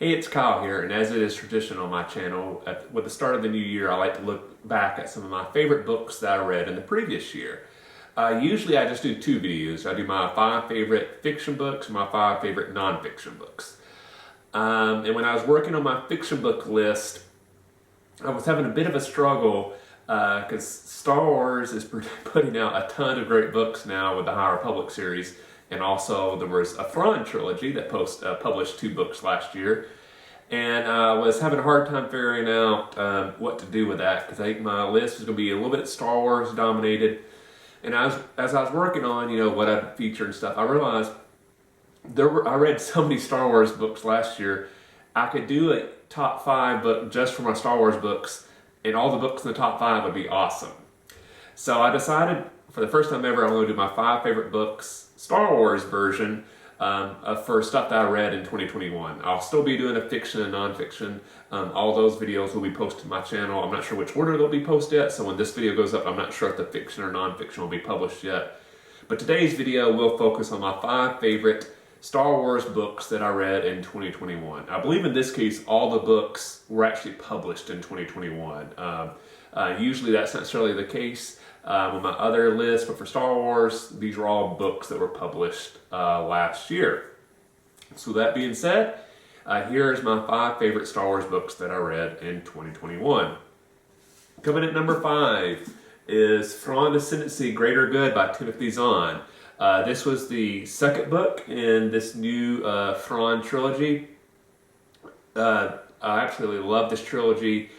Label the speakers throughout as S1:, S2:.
S1: Hey, it's Kyle here, and as it is tradition on my channel, with the start of the new year, I like to look back at some of my favorite books that I read in the previous year. Usually I just do two videos. I do my 5 favorite fiction books and my 5 favorite non-fiction books. And when I was working on my fiction book list, I was having a bit of a struggle because Star Wars is putting out a ton of great books now with the High Republic series. And also there was a Thrawn trilogy that published 2 books last year. And I was having a hard time figuring out what to do with that because I think my list is going to be a little bit Star Wars dominated. And as I was working on, what I'd feature and stuff, I realized I read so many Star Wars books last year. I could do a top 5 book just for my Star Wars books, and all the books in the top 5 would be awesome. So I decided for the first time ever I'm going to do my 5 favorite books, Star Wars version, for stuff that I read in 2021. I'll still be doing a fiction and non-fiction. All those videos will be posted to my channel. I'm not sure which order they'll be posted yet, so when this video goes up, I'm not sure if the fiction or non-fiction will be published yet. But today's video will focus on my 5 favorite Star Wars books that I read in 2021. I believe in this case, all the books were actually published in 2021. Usually that's not necessarily the case with my other list, but for Star Wars, these are all books that were published last year. So that being said, here's my 5 favorite Star Wars books that I read in 2021. Coming at number 5 is Thrawn, Ascendancy, Greater Good by Timothy Zahn. This was the second book in this new Thrawn trilogy. I absolutely love this trilogy.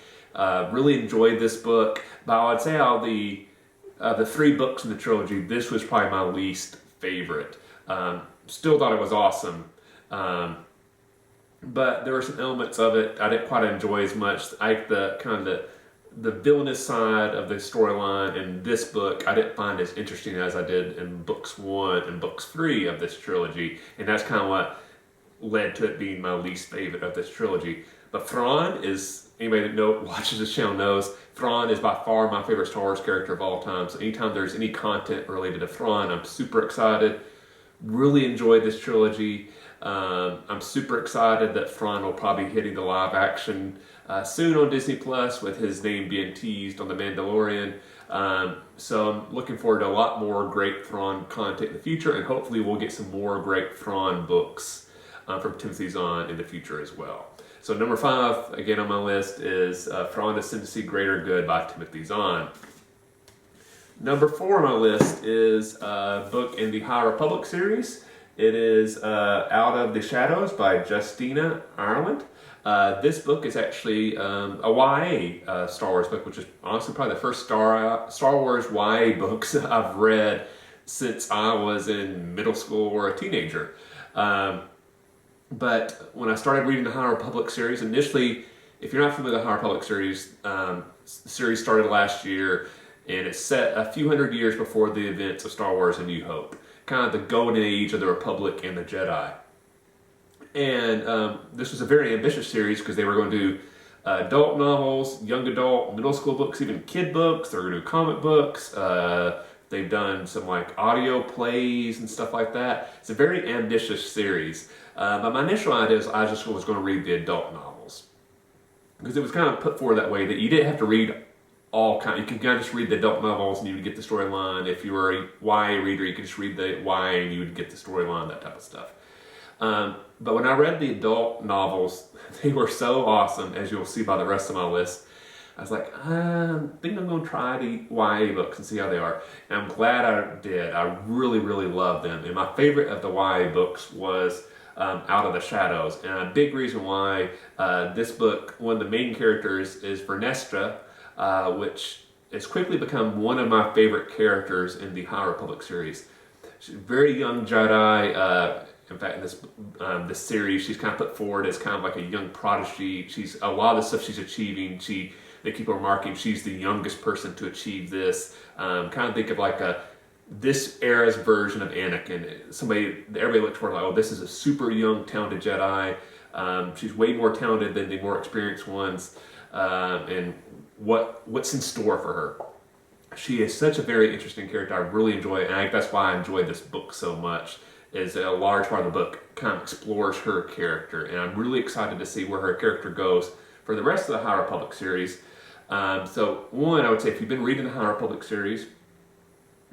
S1: Really enjoyed this book. But I would say out of the 3 books in the trilogy, this was probably my least favorite. Still thought it was awesome. But there were some elements of it I didn't quite enjoy as much. The villainous side of the storyline in this book I didn't find as interesting as I did in books 1 and books 3 of this trilogy, and that's kind of what led to it being my least favorite of this trilogy. But Thrawn is, anybody that watches this channel knows, Thrawn is by far my favorite Star Wars character of all time. So anytime there's any content related to Thrawn, I'm super excited. Really enjoyed this trilogy. I'm super excited that Thrawn will probably be hitting the live action soon on Disney Plus, with his name being teased on The Mandalorian. So I'm looking forward to a lot more great Thrawn content in the future, and hopefully we'll get some more great Thrawn books from Timothy Zahn in the future as well. So number 5, again on my list, is Thrawn, Ascendancy, Greater Good by Timothy Zahn. Number 4 on my list is a book in the High Republic series. It is Out of the Shadows by Justina, Ireland. This book is actually a YA Star Wars book, which is honestly probably the first Star Wars YA books I've read since I was in middle school or a teenager. But when I started reading the High Republic series, initially, if you're not familiar with the High Republic series, the series started last year, and it's set a few hundred years before the events of Star Wars: A New Hope. Kind of the golden age of the Republic and the Jedi. And this was a very ambitious series because they were going to do adult novels, young adult, middle school books, even kid books. They were going to do comic books. They've done some audio plays and stuff like that. It's a very ambitious series. But my initial idea is I just was going to read the adult novels, because it was kind of put forward that way that you didn't have to read all kind. You could kind of just read the adult novels and you would get the storyline. If you were a YA reader, you could just read the YA and you would get the storyline, that type of stuff. But when I read the adult novels, they were so awesome, as you'll see by the rest of my list. I was like, I think I'm going to try the YA books and see how they are. And I'm glad I did. I really, really loved them. And my favorite of the YA books was Out of the Shadows. And a big reason why this book, one of the main characters is Vernestra, which has quickly become one of my favorite characters in the High Republic series. She's a very young Jedi. In fact, in this series, she's kind of put forward as kind of like a young prodigy. She's a lot of the stuff she's achieving. They keep remarking she's the youngest person to achieve this. Kind of think of like this era's version of Anakin. Everybody looked for like, oh, this is a super young, talented Jedi. She's way more talented than the more experienced ones. And what's in store for her? She is such a very interesting character. I really enjoy it, and I think that's why I enjoyed this book so much. is a large part of the book, kind of explores her character, and I'm really excited to see where her character goes for the rest of the High Republic series. So one, I would say if you've been reading the High Republic series,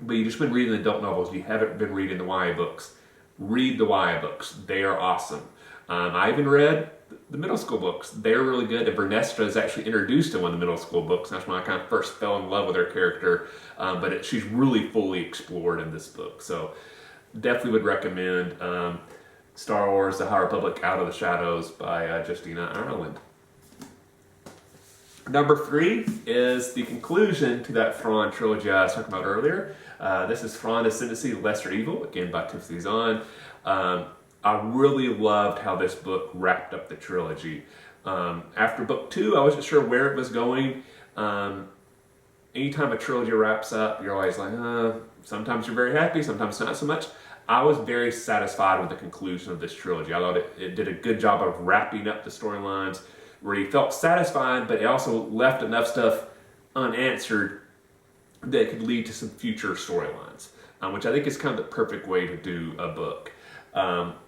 S1: but you've just been reading the adult novels, you haven't been reading the YA books, read the YA books. They are awesome. I even read the middle school books. They're really good. And Vernestra is actually introduced in one of the middle school books. That's when I kind of first fell in love with her character. But she's really fully explored in this book. So definitely would recommend Star Wars: The High Republic Out of the Shadows by Justina Ireland. Number 3 is the conclusion to that Thrawn trilogy I was talking about earlier. This is Thrawn Ascendancy, Lesser Evil, again by Zahn. I really loved how this book wrapped up the trilogy. After book 2, I wasn't sure where it was going. Anytime a trilogy wraps up, you're always like, sometimes you're very happy, sometimes not so much. I was very satisfied with the conclusion of this trilogy. I thought it did a good job of wrapping up the storylines, where you felt satisfied, but it also left enough stuff unanswered that could lead to some future storylines, which I think is kind of the perfect way to do a book,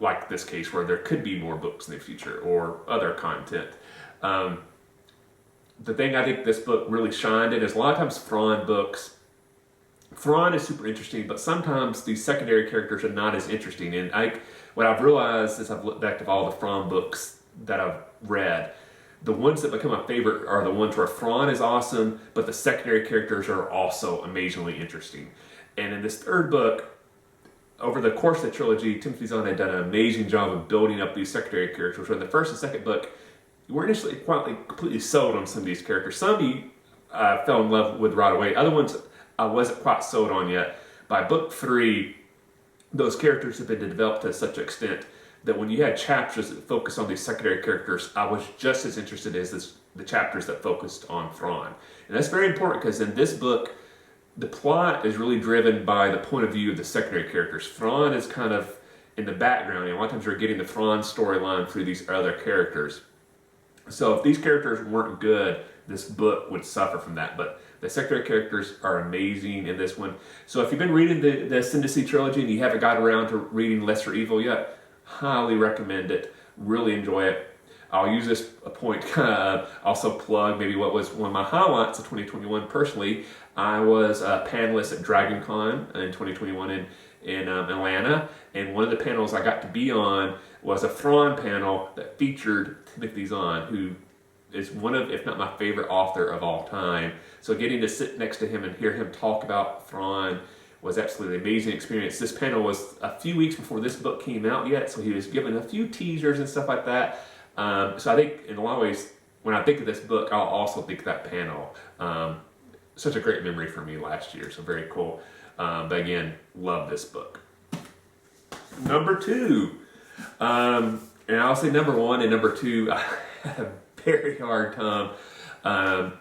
S1: like this case where there could be more books in the future or other content. The thing I think this book really shined in is a lot of times Thrawn is super interesting, but sometimes these secondary characters are not as interesting. And what I've realized as I've looked back at all the Thrawn books that I've read, the ones that become my favorite are the ones where Thrawn is awesome, but the secondary characters are also amazingly interesting. And in this third book, over the course of the trilogy, Zahn had done an amazing job of building up these secondary characters. Where in the first and second book, you weren't initially completely sold on some of these characters. Some you fell in love with right away. Other ones I wasn't quite sold on yet. By book 3, those characters have been developed to such an extent that when you had chapters that focused on these secondary characters, I was just as interested as the chapters that focused on Thrawn. And that's very important because in this book, the plot is really driven by the point of view of the secondary characters. Thrawn is kind of in the background, and a lot of times you're getting the Thrawn storyline through these other characters. So if these characters weren't good, this book would suffer from that. But the secondary characters are amazing in this one. So if you've been reading the Ascendancy trilogy and you haven't got around to reading Lesser Evil yet, highly recommend it. Really enjoy it. I'll use this point to also plug maybe what was one of my highlights of 2021 personally. I was a panelist at DragonCon in 2021 in Atlanta, and one of the panels I got to be on was a Thrawn panel that featured Zahn, who is one of, if not my favorite author of all time. So getting to sit next to him and hear him talk about Thrawn was absolutely an amazing experience. This panel was a few weeks before this book came out yet, so he was given a few teasers and stuff like that. So I think in a lot of ways, when I think of this book, I'll also think of that panel. Such a great memory for me last year, so very cool. But again, love this book. Number 2, and I'll say number 1 and number 2, I had a very hard time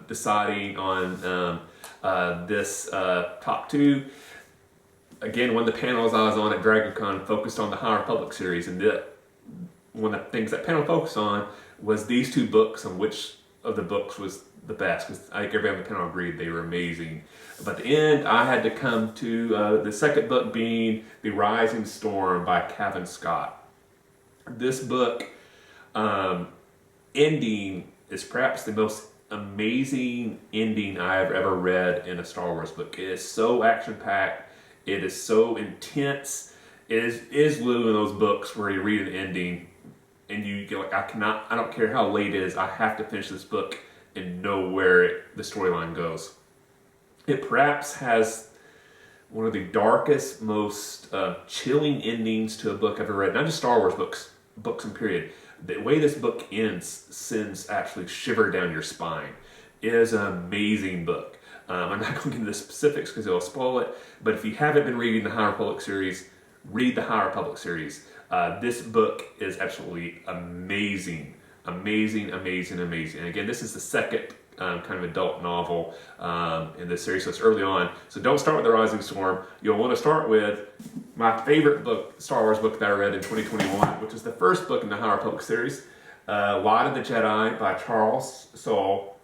S1: deciding on this top 2. Again, one of the panels I was on at DragonCon focused on the High Republic series, and one of the things that panel focused on was these 2 books and which of the books was the best, because I think everybody on the panel agreed they were amazing. But at the end, I had to come to the second book being The Rising Storm by Cavan Scott. This book ending is perhaps the most amazing ending I've ever read in a Star Wars book. It is so action-packed. It is so intense. It is literally one of those books where you read an ending and you get like, I don't care how late it is, I have to finish this book and know where the storyline goes. It perhaps has one of the darkest, most chilling endings to a book I've ever read. Not just Star Wars books in period. The way this book ends sends actually shiver down your spine. It is an amazing book. I'm not going to get into the specifics because it'll spoil it, but if you haven't been reading the High Republic series, read the High Republic series. This book is absolutely amazing. Amazing. And again, this is the second kind of adult novel in this series, so it's early on. So don't start with The Rising Storm. You'll want to start with my favorite book, Star Wars book that I read in 2021, which is the first book in the High Republic series, Light of the Jedi by Charles Soule.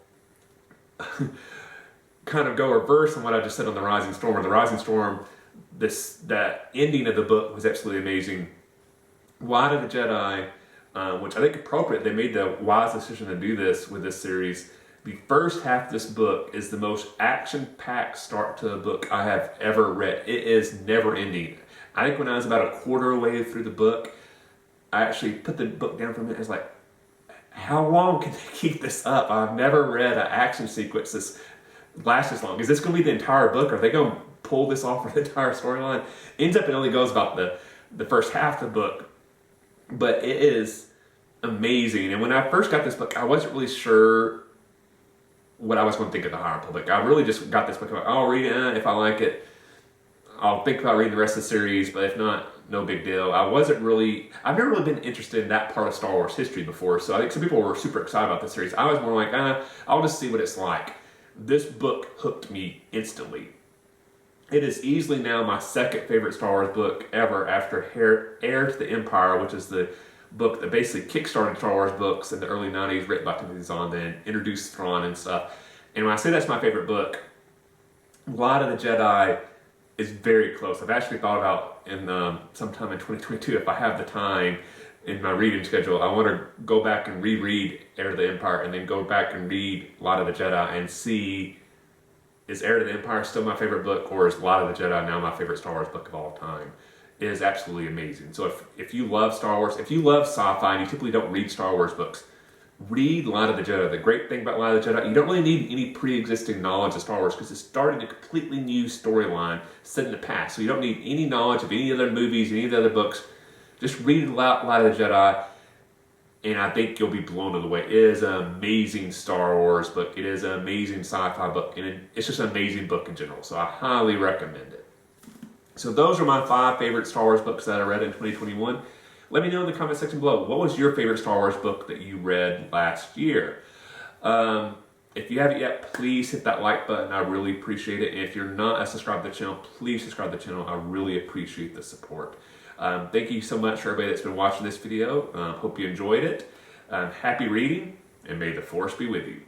S1: Kind of go reverse on what I just said on The Rising Storm. Or The Rising Storm, that ending of the book was absolutely amazing. Light of the Jedi, which I think appropriate, they made the wise decision to do this with this series. The first half of this book is the most action-packed start to a book I have ever read. It is never ending. I think when I was about a quarter way through the book, I actually put the book down for a minute. I was like, how long can they keep this up? I've never read an action sequence that's lasts this long. Is this going to be the entire book? Are they going to pull this off for the entire storyline? Ends up it only goes about the first half of the book, but it is amazing. And when I first got this book, I wasn't really sure what I was going to think of the High Republic. I really just got this book. I'll read it. If I like it, I'll think about reading the rest of the series. But if not, no big deal. I've never really been interested in that part of Star Wars history before. So I think some people were super excited about the series. I was more like, I'll just see what it's like. This book hooked me instantly. It is easily now my second favorite Star Wars book ever after Heir to the Empire, which is the book that basically kickstarted Star Wars books in the early 90s, written by Zahn, then introduced Thrawn and stuff. And when I say that's my favorite book, Light of the Jedi is very close. I've actually thought about sometime in 2022, if I have the time in my reading schedule, I want to go back and reread Heir to the Empire and then go back and read Light of the Jedi and see, is Heir to the Empire still my favorite book, or is Light of the Jedi now my favorite Star Wars book of all time? It is absolutely amazing. So if you love Star Wars, if you love sci-fi and you typically don't read Star Wars books, read Light of the Jedi. The great thing about Light of the Jedi, you don't really need any pre-existing knowledge of Star Wars because it's starting a completely new storyline set in the past. So you don't need any knowledge of any other movies, any of the other books. Just read Light of the Jedi, and I think you'll be blown away. It is an amazing Star Wars book. It is an amazing sci-fi book, and it's just an amazing book in general. So I highly recommend it. So those are my 5 favorite Star Wars books that I read in 2021. Let me know in the comment section below, what was your favorite Star Wars book that you read last year? If you haven't yet, please hit that like button. I really appreciate it. And if you're not subscribed to the channel, please subscribe to the channel. I really appreciate the support. Thank you so much for everybody that's been watching this video. Hope you enjoyed it. Happy reading, and may the Force be with you.